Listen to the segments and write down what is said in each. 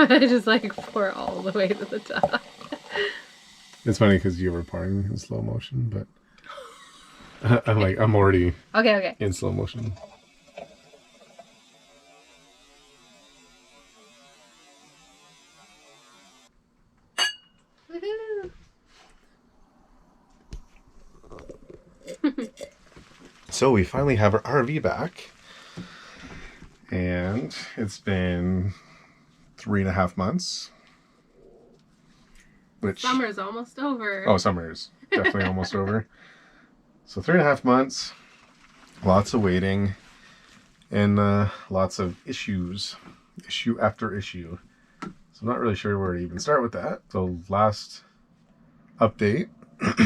I just like pour all the way to the top. It's funny because you were pouring in slow motion, but I'm already Okay. in slow motion. So we finally have our RV back, and it's been 3.5 months. Which summer's almost over. Oh, summer is definitely almost over. So 3.5 months, lots of waiting, and lots of issues, issue after issue. So I'm not really sure where to even start with that. So last update,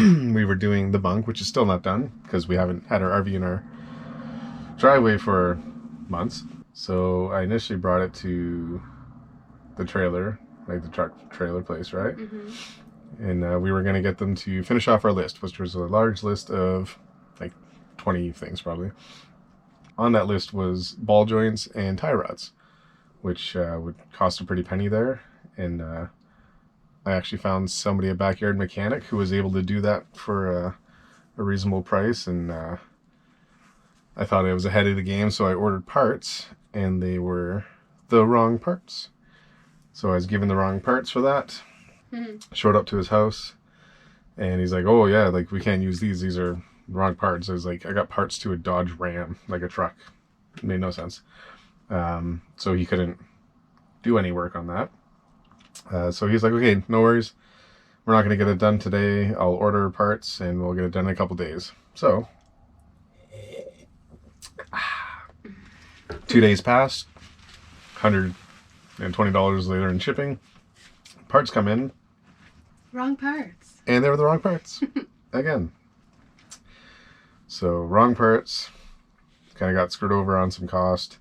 we were doing the bunk, which is still not done because we haven't had our RV in our driveway for months. So I initially brought it to the trailer, like the truck trailer place, right? And we were going to get them to finish off our list, which was a large list of like 20 things probably. On that list was ball joints and tie rods, which would cost a pretty penny there. And I actually found somebody, a backyard mechanic, who was able to do that for a reasonable price. And I thought I was ahead of the game, so I ordered parts, and they were the wrong parts. So I was given the wrong parts for that. Showed up to his house, and he's like, oh yeah, like we can't use these are the wrong parts. I was like, I got parts to a Dodge Ram, like a truck. It made no sense. So he couldn't do any work on that. So he's like, okay, no worries, we're not going to get it done today. I'll order parts and we'll get it done in a couple days. So 2 days passed, $120 later in shipping. Parts come in. Wrong parts. And they were the wrong parts. Again. So wrong parts. Kind of got screwed over on some cost.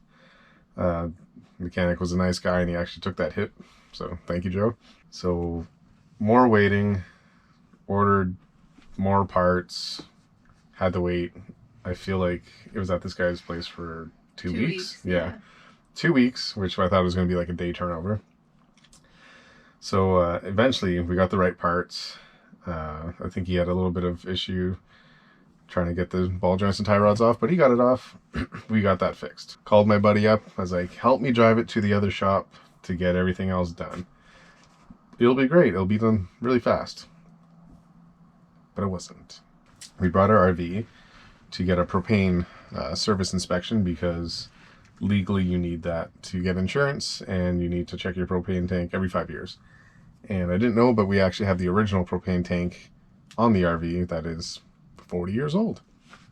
Mechanic was a nice guy and he actually took that hit. So thank you, Joe. So more waiting. Ordered more parts. Had to wait. I feel like it was at this guy's place for 2 weeks. Yeah. 2 weeks, which I thought was going to be like a day turnover. So eventually we got the right parts. I think he had a little bit of issue trying to get the ball joints and tie rods off, but he got it off. We got that fixed. Called my buddy up. I was like, help me drive it to the other shop to get everything else done. It'll be great. It'll be done really fast. But it wasn't. We brought our RV to get a propane service inspection because legally you need that to get insurance, and you need to check your propane tank every 5 years. And I didn't know, but we actually have the original propane tank on the RV that is 40 years old.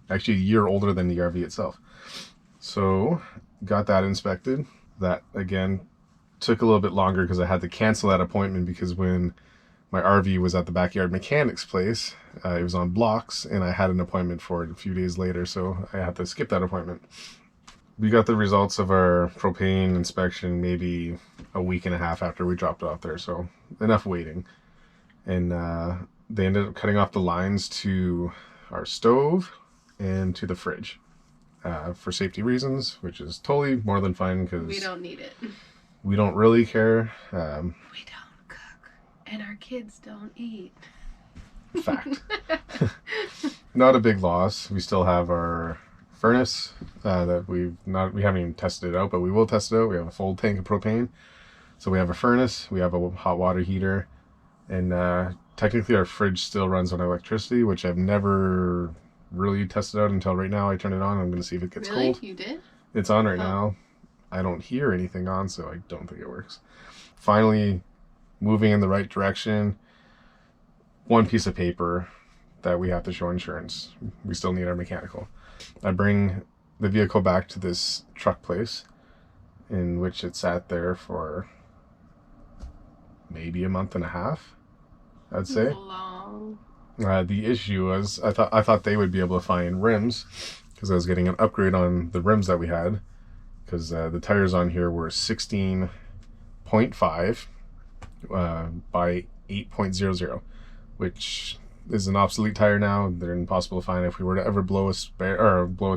Actually a year older than the RV itself. So got that inspected. That again took a little bit longer because I had to cancel that appointment because when my RV was at the backyard mechanic's place, it was on blocks and I had an appointment for it a few days later, so I had to skip that appointment. We got the results of our propane inspection maybe a week and a half after we dropped off there, so enough waiting. And they ended up cutting off the lines to our stove and to the fridge for safety reasons, which is totally more than fine because we don't need it. We don't really care. We don't cook, and our kids don't eat. Fact. Not a big loss. We still have our furnace that we haven't even tested it out, but we will test it out. We have a full tank of propane, so we have a furnace, we have a hot water heater, and technically our fridge still runs on electricity, which I've never really tested out until right now. I turned it on. I'm going to see if it gets cold. You did? It's on right now. I don't hear anything on, so I don't think it works. Finally moving in the right direction. One piece of paper that we have to show insurance. We still need our mechanical. I bring the vehicle back to this truck place, in which it sat there for maybe a month and a half, I'd say. That's long. The issue was I thought they would be able to find rims because I was getting an upgrade on the rims that we had, because the tires on here were 16.5 by 8.00, which is an obsolete tire now. They're impossible to find. If we were to ever blow a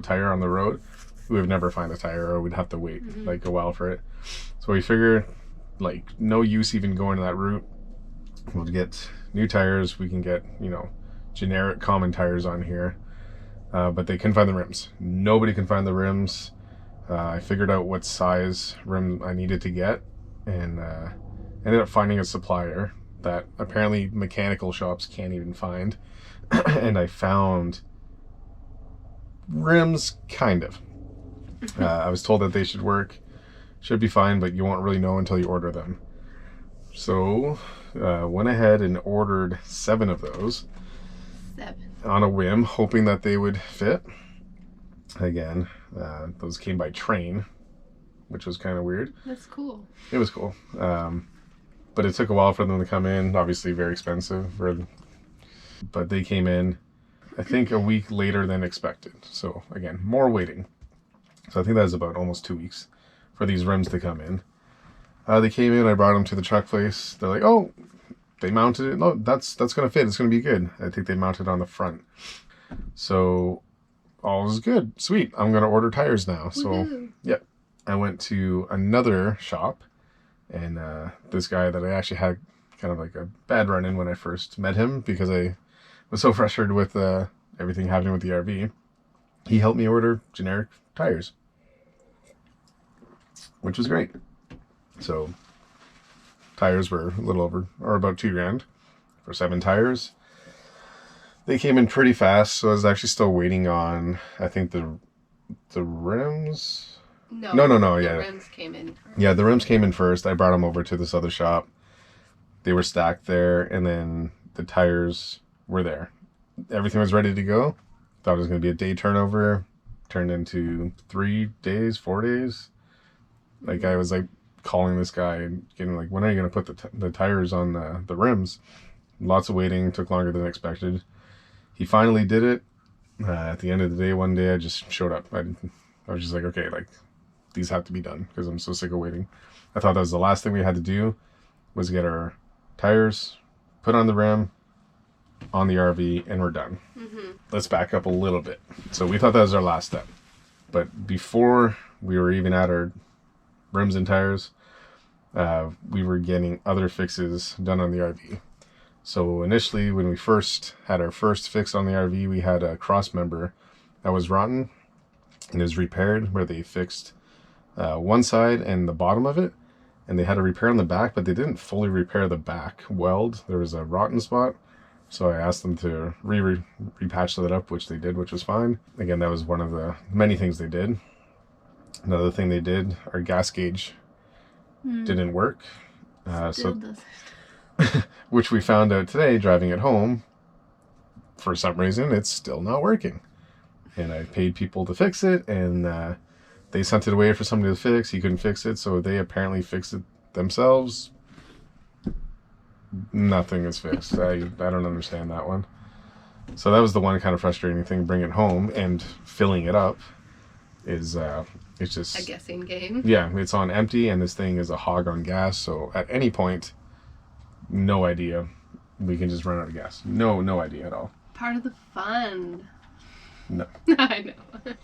tire on the road, we would never find a tire, or we'd have to wait like a while for it. So we figured like no use even going to that route. We'll get new tires. We can get, you know, generic common tires on here. But they couldn't find the rims. Nobody can find the rims. I figured out what size rim I needed to get, and ended up finding a supplier that apparently mechanical shops can't even find. And I found rims, kind of. I was told that they should work, should be fine, but you won't really know until you order them. So went ahead and ordered 7 of those. 7. On a whim, hoping that they would fit. Again, those came by train, which was kind of weird. That's cool. It was cool. But it took a while for them to come in. Obviously very expensive. But they came in, I think, a week later than expected. So again, more waiting. So I think that was about almost 2 weeks for these rims to come in. They came in, I brought them to the truck place. They're like, oh, they mounted it. No, that's going to fit. It's going to be good. I think they mounted on the front. So all is good. Sweet. I'm going to order tires now. So, Woohoo. yeah. I went to another shop, and this guy that I actually had kind of like a bad run-in when I first met him because I was so frustrated with everything happening with the RV. He helped me order generic tires, which was great. So tires were a little over, or about $2,000 for 7 tires. They came in pretty fast, so I was actually still waiting on, I think, the rims. No. The Yeah, rims came in. yeah, the rims came in first. I brought them over to this other shop. They were stacked there, and then the tires were there. Everything was ready to go. Thought it was going to be a day turnover. Turned into 3 days, 4 days. Like, I was like calling this guy and getting like, when are you going to put the tires on the rims? Lots of waiting, took longer than expected. He finally did it. At the end of the day, one day I just showed up. I was just like, okay, like, these have to be done because I'm so sick of waiting. I thought that was the last thing we had to do, was get our tires put on the rim, on the RV, and we're done. Mm-hmm. Let's back up a little bit. So we thought that was our last step. But before we were even at our rims and tires, we were getting other fixes done on the RV. So initially, when we first had our first fix on the RV, we had a cross member that was rotten, and it was repaired where they fixed one side and the bottom of it, and they had a repair on the back, but they didn't fully repair the back weld. There was a rotten spot, so I asked them to repatch that up, which they did, which was fine. Again, that was one of the many things they did. Another thing they did, our gas gauge didn't work. Still doesn't. Which we found out today driving it home. For some reason, it's still not working. And I paid people to fix it, and they sent it away for somebody to fix. He couldn't fix it, so they apparently fixed it themselves. Nothing is fixed. I don't understand that one. So that was the one kind of frustrating thing, bringing it home and filling it up is it's just a guessing game. Yeah, it's on empty, and this thing is a hog on gas, so at any point, no idea. We can just run out of gas. No idea at all. Part of the fun. No. I know.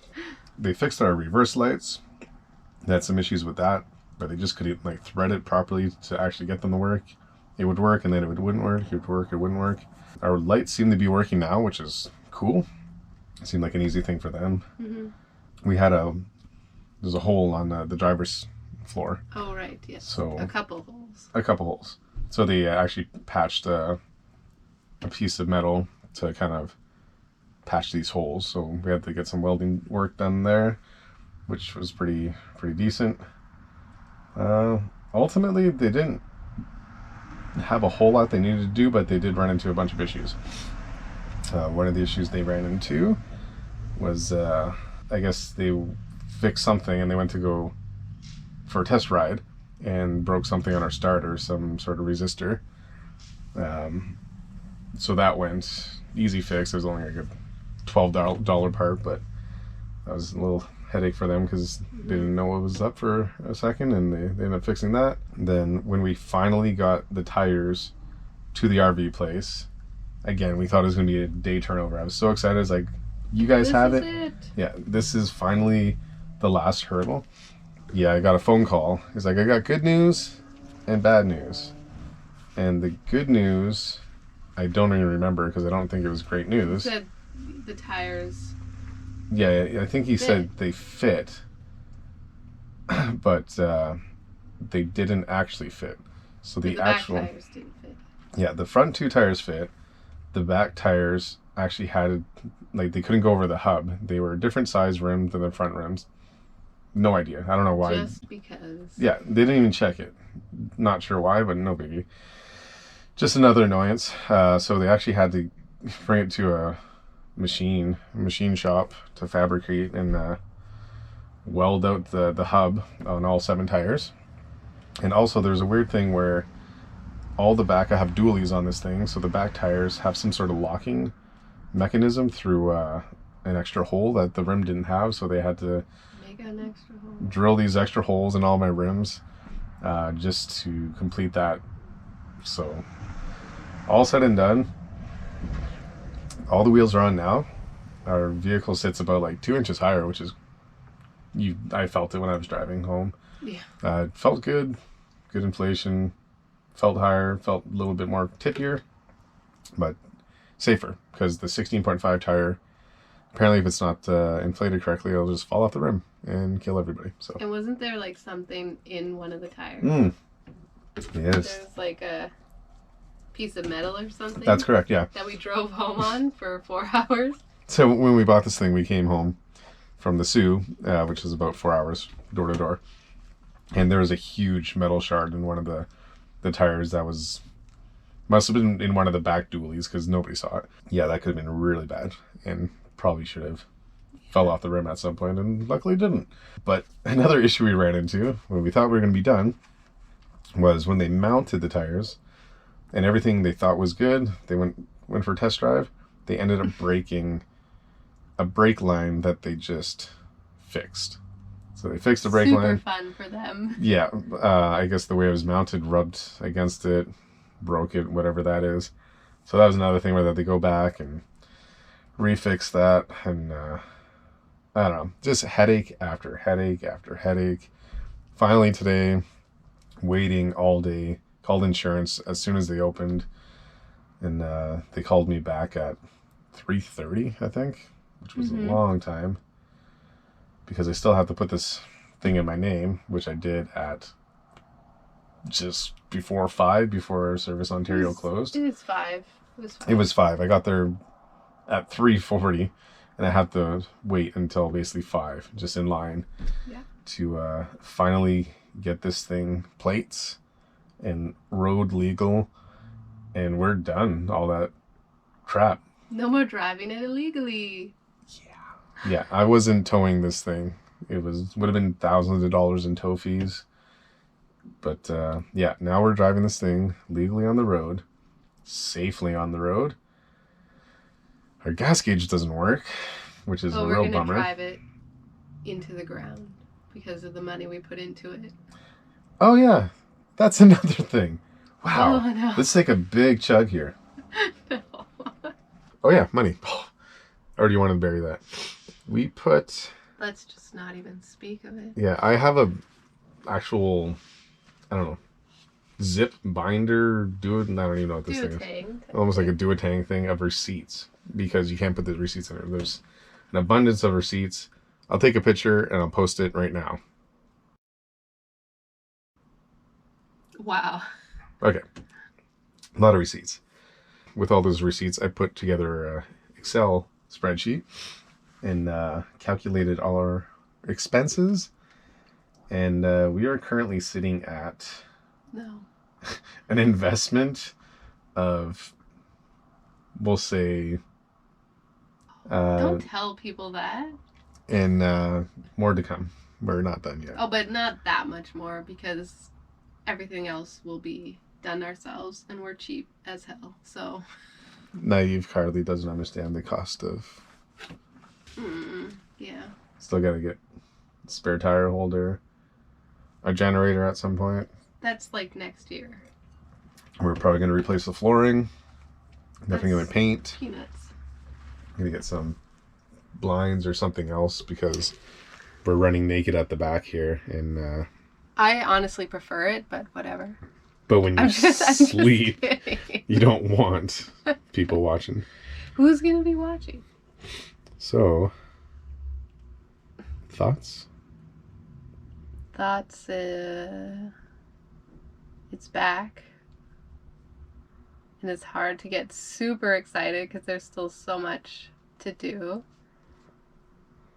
They fixed our reverse lights. They had some issues with that, but they just couldn't like thread it properly to actually get them to work. It would work, and then it wouldn't work. It would work, it wouldn't work. Our lights seem to be working now, which is cool. It seemed like an easy thing for them. Mm-hmm. We had there's a hole on the driver's floor. Oh, right, yes. So a couple holes. A couple holes. So they actually patched a piece of metal to kind of patch these holes. So we had to get some welding work done there, which was pretty decent. Ultimately, they didn't have a whole lot they needed to do, but they did run into a bunch of issues. One of the issues they ran into was, I guess they fixed something and they went to go for a test ride and broke something on our starter, some sort of resistor. So that went easy fix. It was only like a $12 part, but that was a little headache for them because they didn't know what was up for a second, and they ended up fixing that. Then when we finally got the tires to the RV place, again, we thought it was going to be a day turnover. I was so excited. I was like, you guys have it? Yeah, this is finally the last hurdle. Yeah, I got a phone call. He's like, I got good news and bad news. And the good news, I don't even remember because I don't think it was great news. You said the tires. Yeah, I think he said they fit, but they didn't actually fit. So the actual back tires didn't fit. Yeah, the front 2 tires fit. The back tires actually had, like, they couldn't go over the hub. They were a different size rim than the front rims. No idea. I don't know why. Just because. Yeah, they didn't even check it. Not sure why, but no biggie. Just another annoyance. So they actually had to bring it to a machine shop to fabricate and weld out the hub on all 7 tires. And also there's a weird thing where all the back, I have dualies on this thing, so the back tires have some sort of locking mechanism through an extra hole that the rim didn't have, so they had to make an extra hole. Drill these extra holes in all my rims just to complete that. So all said and done, all the wheels are on now. Our vehicle sits about like 2 inches higher, which is, I felt it when I was driving home. Yeah. It felt good inflation. Felt higher, felt a little bit more tippier, but safer because the 16.5 tire, apparently if it's not inflated correctly, it'll just fall off the rim and kill everybody. So. And wasn't there like something in one of the tires? Yes. There's like a piece of metal or something. That's correct, yeah. That we drove home on for 4 hours. So when we bought this thing, we came home from the Sioux, which is about 4 hours door to door, and there was a huge metal shard in one of the tires that must have been in one of the back dualies because nobody saw it. Yeah, that could have been really bad and probably should have fell off the rim at some point, and luckily didn't. But another issue we ran into when we thought we were going to be done was when they mounted the tires and everything they thought was good, they went for a test drive, they ended up breaking a brake line that they just fixed. So they fixed the brake line. Super fun for them. Yeah, I guess the way it was mounted rubbed against it, broke it, whatever that is. So that was another thing where they go back and refix that, and I don't know, just headache after headache after headache. Finally today, waiting all day, called insurance as soon as they opened, and they called me back at 3:30, I think, which was a long time. Because I still have to put this thing in my name, which I did at just before 5, before Service Ontario closed. It was 5. It was 5. I got there at 3:40, and I had to wait until basically 5, just in line, to finally get this thing plates and road legal, and we're done. All that crap. No more driving it illegally. Yeah, I wasn't towing this thing. It would have been thousands of dollars in tow fees. But yeah, now we're driving this thing legally on the road, safely on the road. Our gas gauge doesn't work, which is a real bummer. We're gonna drive it into the ground because of the money we put into it. Oh yeah, that's another thing. Wow, Oh, no. Let's take a big chug here. No. Oh yeah, money. Or do you want to bury that? We put... Let's just not even speak of it. Yeah, I have a actual, I don't know, zip binder, I don't even know what this thing is. Almost like a do-a-tang thing of receipts, because you can't put the receipts in there. There's an abundance of receipts. I'll take a picture and I'll post it right now. Wow. Okay. A lot of receipts. With all those receipts, I put together an Excel spreadsheet and calculated all our expenses. And we are currently sitting at an investment of, we'll say... don't tell people that. And more to come. We're not done yet. Oh, but not that much more, because everything else will be done ourselves, and we're cheap as hell, so... Naive Carly doesn't understand the cost of... yeah. Still gotta get spare tire holder, a generator at some point. That's like next year. We're probably gonna replace the flooring. Definitely gonna paint. Peanuts. Gonna get some blinds or something else, because we're running naked at the back here, and I honestly prefer it, but whatever. But when you I'm just sleep, kidding. you don't want people watching. Who's gonna be watching? So, thoughts? Thoughts, it's back. And it's hard to get super excited because there's still so much to do.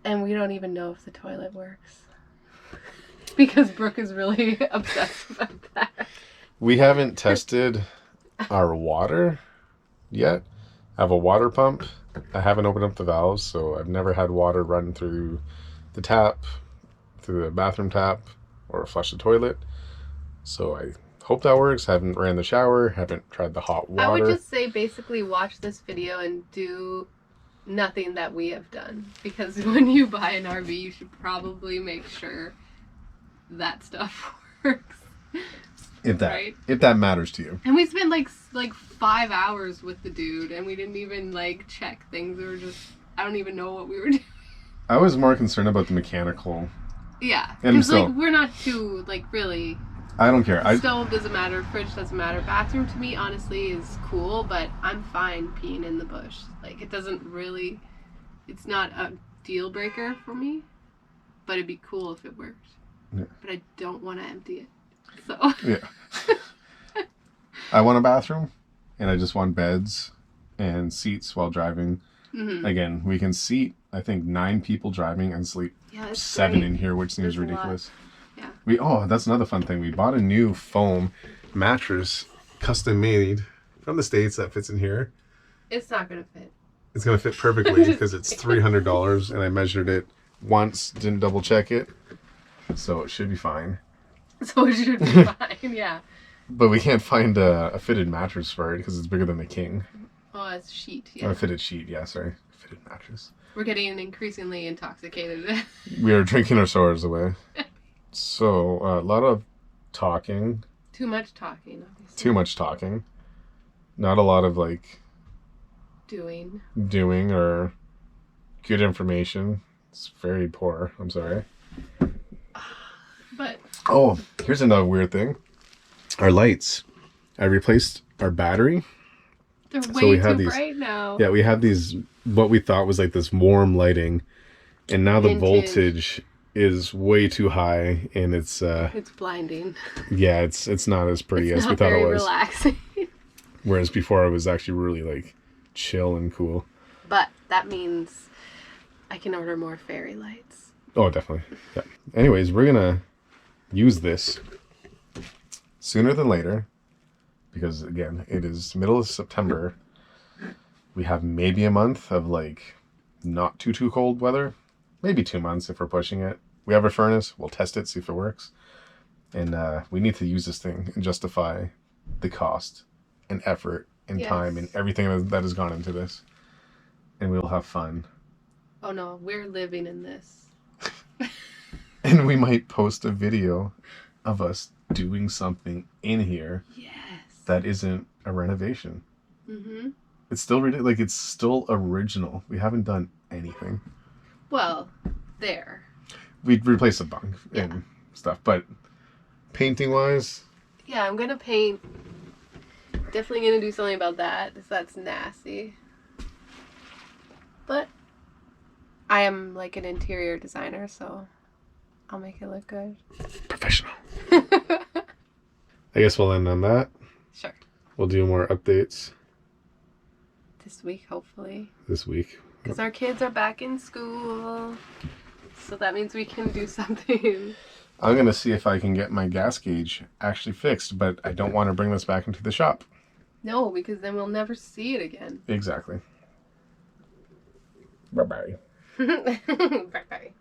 And we don't even know if the toilet works. Because Brooke is really obsessed about that. We haven't tested our water yet. I have a water pump. I haven't opened up the valves, so I've never had water run through the tap, through the bathroom tap, or flush the toilet. So I hope that works. Haven't ran the shower, haven't tried the hot water. I would just say basically watch this video and do nothing that we have done. Because when you buy an RV, you should probably make sure that stuff works. If that, right? If that matters to you. And we spent like 5 hours with the dude, and we didn't even like check things. We were just, I don't even know what we were doing. I was more concerned about the mechanical. Yeah, And because still, like we're not too like really. I don't care. Stove doesn't matter. Fridge doesn't matter. Bathroom to me, honestly, is cool, but I'm fine peeing in the bush. Like it doesn't really. It's not a deal breaker for me, but it'd be cool if it worked. Yeah. But I don't want to empty it. So. Yeah. I want a bathroom, and I just want beds and seats while driving. Mm-hmm. Again, we can seat, I think, 9 people driving and sleep 7 great. in here, which seems There's ridiculous. Yeah. That's another fun thing. We bought a new foam mattress, custom made from the States, that fits in here. It's not gonna fit. It's gonna fit perfectly because it's $300, and I measured it once, didn't double check it, so it should be fine. So it should be fine, yeah. But we can't find a fitted mattress for it because it's bigger than the king. Oh, it's sheet, yeah. Or a fitted sheet, yeah, sorry. Fitted mattress. We're getting increasingly intoxicated. We are drinking our sorrows away. So, a lot of talking. Too much talking, obviously. Too much talking. Not a lot of, like... Doing or good information. It's very poor, I'm sorry. But... Oh, here's another weird thing. Our lights. I replaced our battery. They're way too bright now. Yeah, we had these, what we thought was like this warm lighting. And now the Vintage. voltage is way too high, and it's blinding. Yeah, it's not as pretty it's as we thought it was. Relaxing. Whereas before it was actually really like chill and cool. But that means I can order more fairy lights. Oh, definitely. Yeah. Anyways, we're gonna use this sooner than later because again, it is middle of September. We have maybe a month of like not too cold weather. Maybe 2 months if we're pushing it. We have a furnace. We'll test it, see if it works. And we need to use this thing and justify the cost and effort and time and everything that has gone into this. And we will have fun. Oh no, we're living in this. And we might post a video of us doing something in here that isn't a renovation. Mm-hmm. It's still like it's still original. We haven't done anything. Well, there. We'd replace the bunk and stuff, but painting wise. Yeah, I'm gonna paint. Definitely gonna do something about that, because that's nasty. But I am like an interior designer, so I'll make it look good. Professional. I guess we'll end on that. Sure. We'll do more updates. This week, hopefully. This week. Because our kids are back in school. So that means we can do something. I'm going to see if I can get my gas gauge actually fixed, but I don't want to bring this back into the shop. No, because then we'll never see it again. Exactly. Bye-bye. Bye-bye.